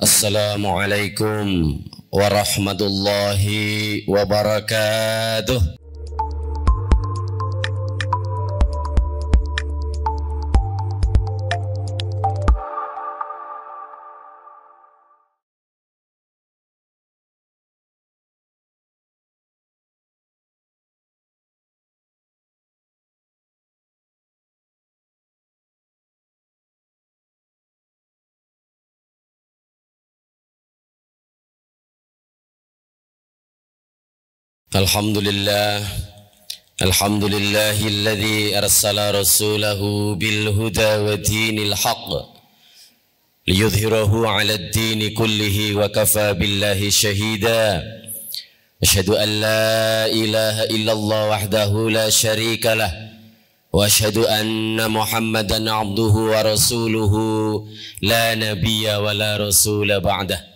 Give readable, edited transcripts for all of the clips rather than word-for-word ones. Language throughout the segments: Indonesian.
Assalamualaikum warahmatullahi wabarakatuh. Alhamdulillah, alhamdulillahilladzi arsala rasulahu bil huda wa dinil haqq liyudhhirahu 'ala ad-dini kullihi wa kafa billahi shahida. Asyhadu an la ilaha illallah wahdahu la syarika lah wa asyhadu anna Muhammadan 'abduhu wa rasuluhu la nabiyya wa la rasula ba'dah.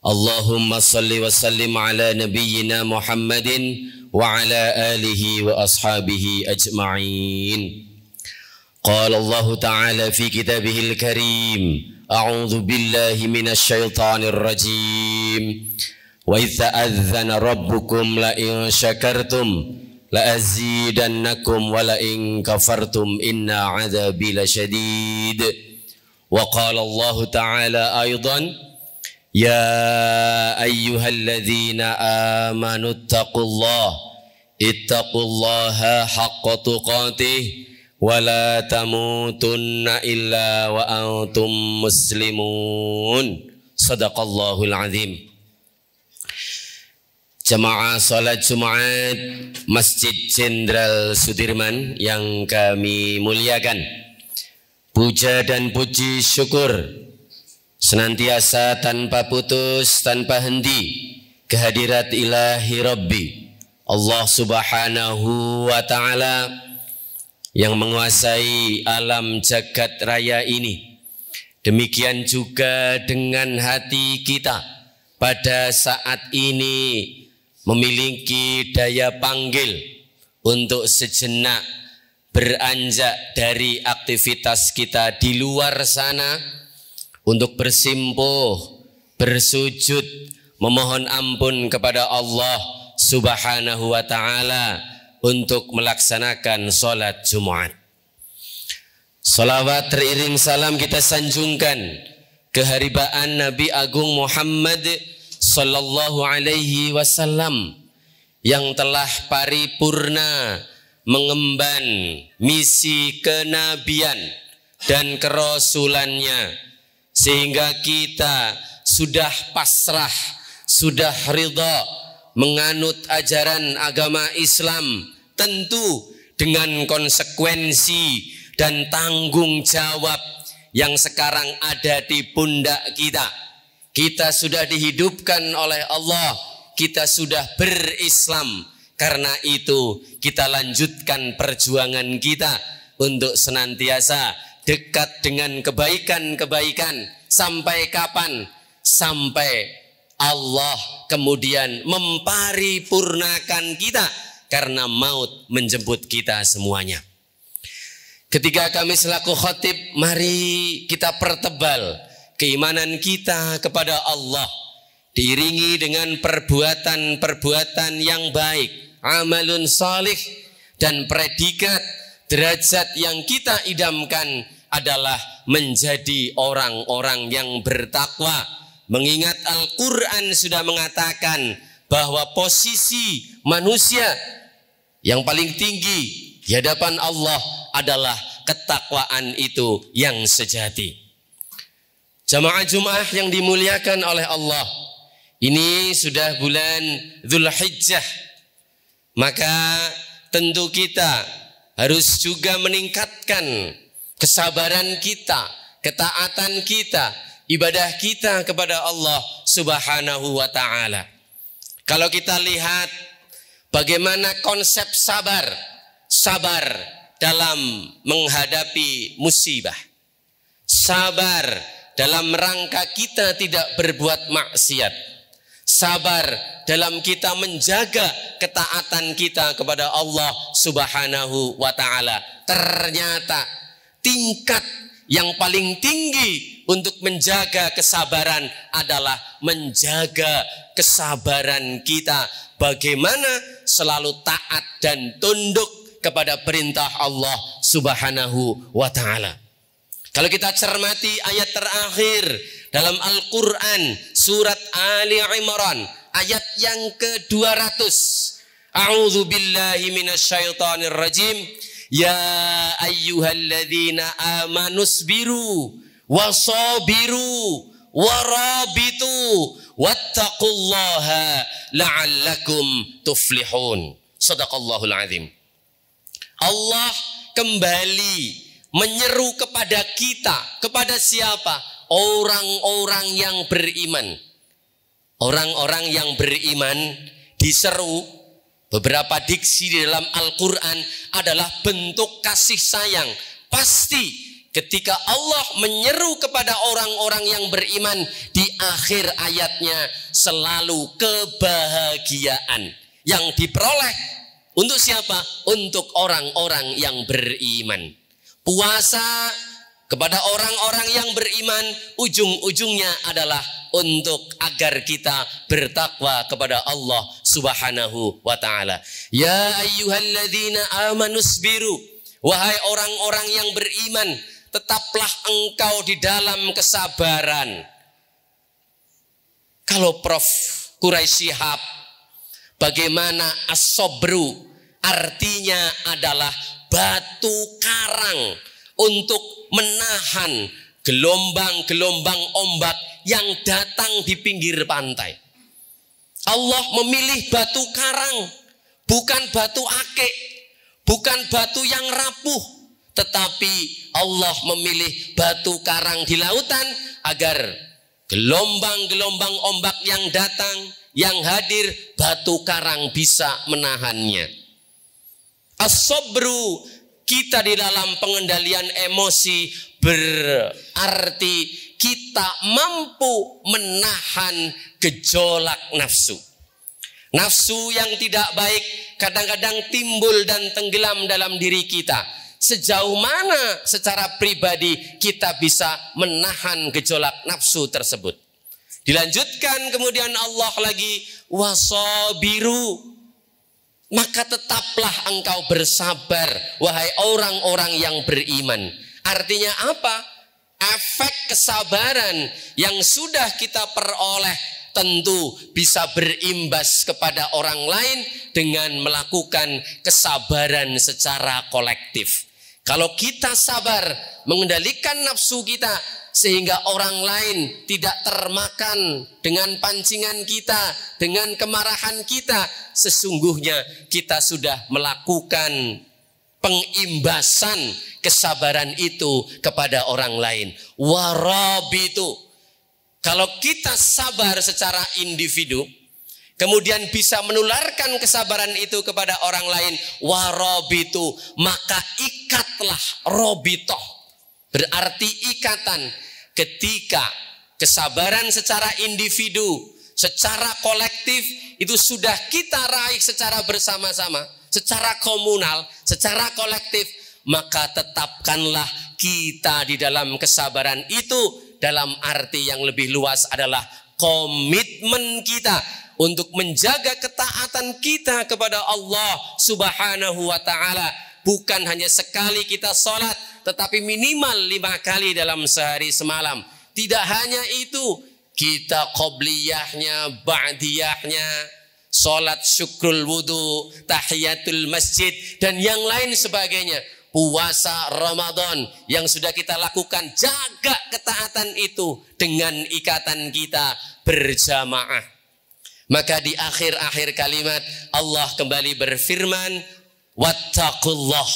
Allahumma salli wa sallim ala nabiyyina Muhammadin wa ala alihi wa ashabihi ajma'in. Qala Allah ta'ala fi kitabihil karim, a'udzu billahi minasy syaithanir rajim. Wa idz ta'adzana rabbukum la in syakartum la azidannakum wa la in kafartum inna 'adzabi lasyadid. Wa qala Allah ta'ala aidan, Ya ayyuhalladzina amanu ittaqullaha haqqa tuqatih wa la tamutunna illa wa antum muslimun. Sadaqallahul azim. Jamaah salat Jumat Masjid Jenderal Sudirman yang kami muliakan, puja dan puji syukur senantiasa tanpa putus, tanpa henti kehadirat ilahi Rabbi Allah subhanahu wa ta'ala yang menguasai alam jagat raya ini. Demikian juga dengan hati kita pada saat ini memiliki daya panggil untuk sejenak beranjak dari aktivitas kita di luar sana untuk bersimpuh, bersujud, memohon ampun kepada Allah subhanahu wa ta'ala untuk melaksanakan sholat Jumat. Salawat teriring salam kita sanjungkan keharibaan Nabi Agung Muhammad sallallahu alaihi wasallam yang telah paripurna mengemban misi kenabian dan kerasulannya, sehingga kita sudah pasrah, sudah ridha menganut ajaran agama Islam, tentu dengan konsekuensi dan tanggung jawab yang sekarang ada di pundak kita. Kita sudah dihidupkan oleh Allah, kita sudah berislam. Karena itu kita lanjutkan perjuangan kita untuk senantiasa dekat dengan kebaikan-kebaikan. Sampai kapan? Sampai Allah kemudian memparipurnakan kita, karena maut menjemput kita semuanya. Ketika kami selaku khatib, mari kita pertebal keimanan kita kepada Allah, diiringi dengan perbuatan-perbuatan yang baik, amalun salih, dan predikat derajat yang kita idamkan adalah menjadi orang-orang yang bertakwa. Mengingat Al-Quran sudah mengatakan bahwa posisi manusia yang paling tinggi di hadapan Allah adalah ketakwaan itu yang sejati. Jamaah Jumat yang dimuliakan oleh Allah, ini sudah bulan Dzulhijjah, maka tentu kita harus juga meningkatkan kesabaran kita, ketaatan kita, ibadah kita kepada Allah subhanahu wa ta'ala. Kalau kita lihat bagaimana konsep sabar dalam menghadapi musibah, sabar dalam rangka kita tidak berbuat maksiat, sabar dalam kita menjaga ketaatan kita kepada Allah subhanahu wa ta'ala. Ternyata tingkat Yang paling tinggi untuk menjaga kesabaran adalah menjaga kesabaran kita. Bagaimana selalu taat dan tunduk kepada perintah Allah Subhanahu wa ta'ala. Kalau kita cermati ayat terakhir dalam Al-Quran, surat Ali Imran, ayat yang ke-200. A'udzu billahi minasyaitonir rajim. Ya ayyuhalladzina amanusbiru wasabiru warabitu wattaqullaha la'allakum tuflihun. Shadaqallahul azim. Allah kembali menyeru kepada kita. Kepada siapa? Orang-orang yang beriman. Orang-orang yang beriman diseru. Beberapa diksi di dalam Al-Quran adalah bentuk kasih sayang. Pasti ketika Allah menyeru kepada orang-orang yang beriman, di akhir ayatnya selalu kebahagiaan yang diperoleh. Untuk siapa? Untuk orang-orang yang beriman. Puasa kepada orang-orang yang beriman, ujung-ujungnya adalah untuk agar kita bertakwa kepada Allah Subhanahu wa ta'ala. Ya ayyuhalladzina amanusbiru, wahai orang-orang yang beriman, tetaplah engkau di dalam kesabaran. Kalau Prof. Quraisy Shihab, bagaimana as-sabru? Artinya adalah batu karang untuk menahan gelombang-gelombang ombak yang datang di pinggir pantai. Allah memilih batu karang, bukan batu akik, bukan batu yang rapuh, tetapi Allah memilih batu karang di lautan agar gelombang-gelombang ombak yang datang, yang hadir, batu karang bisa menahannya. As-sabru, kita di dalam pengendalian emosi berarti kita mampu menahan gejolak nafsu. Nafsu yang tidak baik kadang-kadang timbul dan tenggelam dalam diri kita. Sejauh mana secara pribadi kita bisa menahan gejolak nafsu tersebut. Dilanjutkan kemudian Allah lagi, wasabiru. Maka tetaplah engkau bersabar, wahai orang-orang yang beriman. Artinya apa? Efek kesabaran yang sudah kita peroleh tentu bisa berimbas kepada orang lain dengan melakukan kesabaran secara kolektif. Kalau kita sabar mengendalikan nafsu kita sehingga orang lain tidak termakan dengan pancingan kita, dengan kemarahan kita, sesungguhnya kita sudah melakukan pengimbasan kesabaran itu kepada orang lain. Warabitu. Kalau kita sabar secara individu, kemudian bisa menularkan kesabaran itu kepada orang lain, warabitu, maka ikatlah robitoh. Berarti ikatan. Ketika kesabaran secara individu, secara kolektif itu sudah kita raih secara bersama-sama, secara komunal, secara kolektif, maka tetapkanlah kita di dalam kesabaran itu. Dalam arti yang lebih luas adalah komitmen kita untuk menjaga ketaatan kita kepada Allah Subhanahu wa ta'ala. Bukan hanya sekali kita sholat, tetapi minimal 5 kali dalam sehari semalam. Tidak hanya itu, kita qobliyahnya, ba'diyahnya, sholat syukrul wudu, tahiyatul masjid, dan yang lain sebagainya. Puasa Ramadan yang sudah kita lakukan, jaga ketaatan itu dengan ikatan kita berjamaah. Maka di akhir-akhir kalimat Allah kembali berfirman, wattaqullah,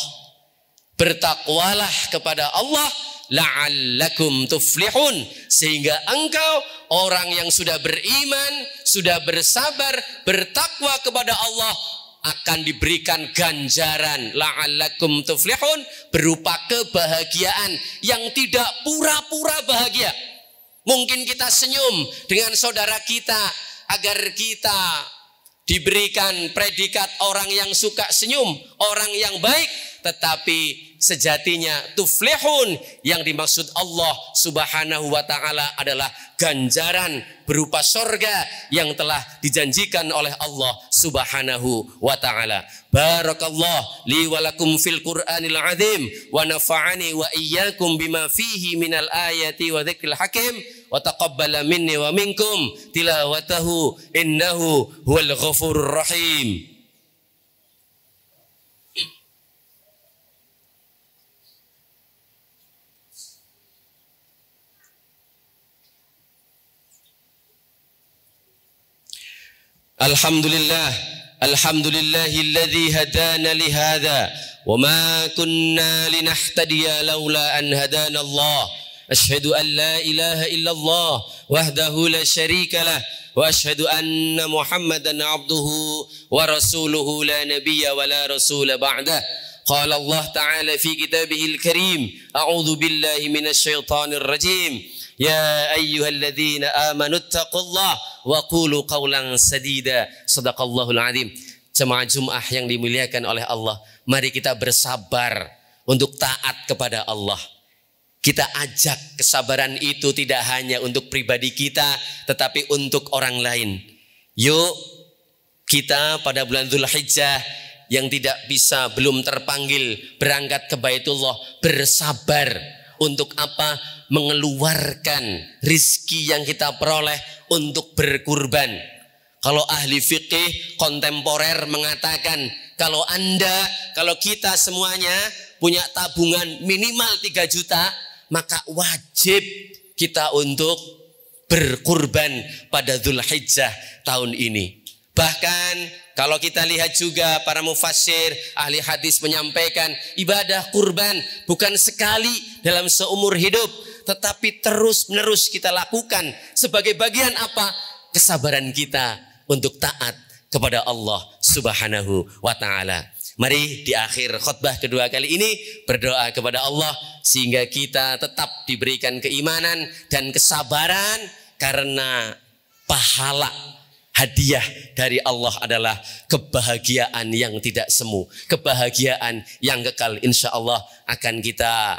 bertakwalah kepada Allah, la'allakum tuflihun, sehingga engkau orang yang sudah beriman, sudah bersabar, bertakwa kepada Allah akan diberikan ganjaran la'allakum tuflihun, berupa kebahagiaan yang tidak pura-pura bahagia. Mungkin kita senyum dengan saudara kita agar kita diberikan predikat orang yang suka senyum, orang yang baik, tetapi sejatinya tuflihun, yang dimaksud Allah Subhanahu wa taala adalah ganjaran berupa sorga yang telah dijanjikan oleh Allah Subhanahu wa taala. Barakallah li wa lakum fil Qur'anil azim wa nafa'ani wa iyyakum bima fihi minal ayati wa dzikril hakim wa taqabbala minni wa minkum tilawatahu innahu huwal ghafurur rahim. Alhamdulillahilladzi hadana lihada wa ma kunna linahtadiya laula an hadana Allah. Asyhadu an la ilaha illallah wahdahu la syarika lah wa asyhadu anna Muhammadan abduhu wa rasuluhu la nabiyya wa la rasula ba'dah. Qala Allah ta'ala fi kitabihil karim, a'udzu billahi minasy syaithanir rajim. Ya ayyuhalladzina amanu taqullaha wa qulu qawlan sadida. Shadaqallahul azim. Jemaah Jumat yang dimuliakan oleh Allah, mari kita bersabar untuk taat kepada Allah. Kita ajak kesabaran itu tidak hanya untuk pribadi kita, tetapi untuk orang lain. Yuk kita pada bulan Dzulhijjah yang tidak bisa, belum terpanggil berangkat ke Baitullah, bersabar untuk apa? Mengeluarkan rizki yang kita peroleh untuk berkurban. Kalau ahli fikih kontemporer mengatakan, kalau kita semuanya punya tabungan minimal 3 juta, maka wajib kita untuk berkurban pada Dzulhijjah tahun ini. Bahkan kalau kita lihat juga para mufassir, ahli hadis menyampaikan, ibadah kurban bukan sekali dalam seumur hidup, tetapi terus-menerus kita lakukan sebagai bagian apa? Kesabaran kita untuk taat kepada Allah Subhanahu wa taala. Mari di akhir khutbah kedua kali ini berdoa kepada Allah sehingga kita tetap diberikan keimanan dan kesabaran, karena pahala hadiah dari Allah adalah kebahagiaan yang tidak semu, kebahagiaan yang kekal, insya Allah akan kita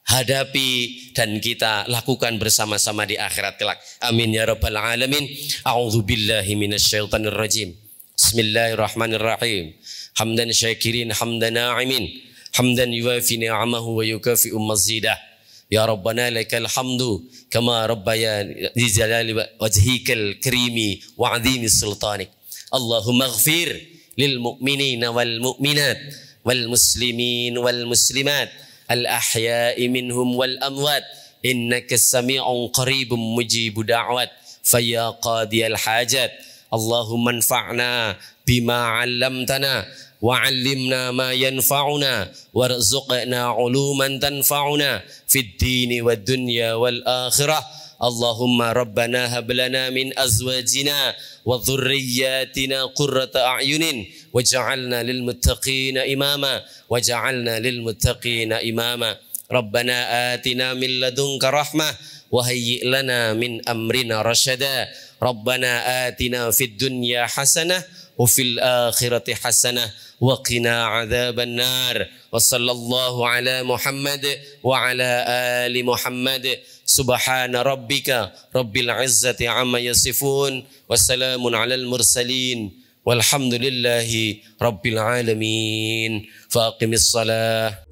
hadapi dan kita lakukan bersama-sama di akhirat kelak. Amin ya rabbal alamin. A'udzu billahi minasyaitonir rajim. Bismillahirrahmanirrahim. Hamdan syakirin, hamdan na'imin, hamdan yuwafi ni'amahu wa yukafi'u mazidah. Ya Rabbana lakal hamdu kama rabbayani di jalali wajhikal karimi wa 'azimi sultanik. Allahumma ighfir lil mu'minina wal mu'minat wal muslimin wal muslimat al ahya'i minhum wal amwat innaka sami'un qaribun mujibu da'wat faya qadiyal hajat. Allahumma anfa'na bima 'allamtana wa 'allimna ma yanfa'una warzuqna 'uluman tanfa'una fid dini wad dunya wal akhirah. Allahumma rabbana hab lana min azwajina wa dhurriyyatina qurrata a'yunin waj'alna lil muttaqina imama waj'alna lil muttaqina imama. Rabbana atina min ladunka rahmah wa hayyi' lana min amrina rasyada. Rabbana atina fid dunya hasanah wa fil akhirati hasanah wa qina adzaban nar. Wa sallallahu ala Muhammad wa ala ali Muhammad. Subhana rabbika rabbil izzati amma yasifun wa salamun alal mursalin walhamdulillahi rabbil alamin. Faqimis salah.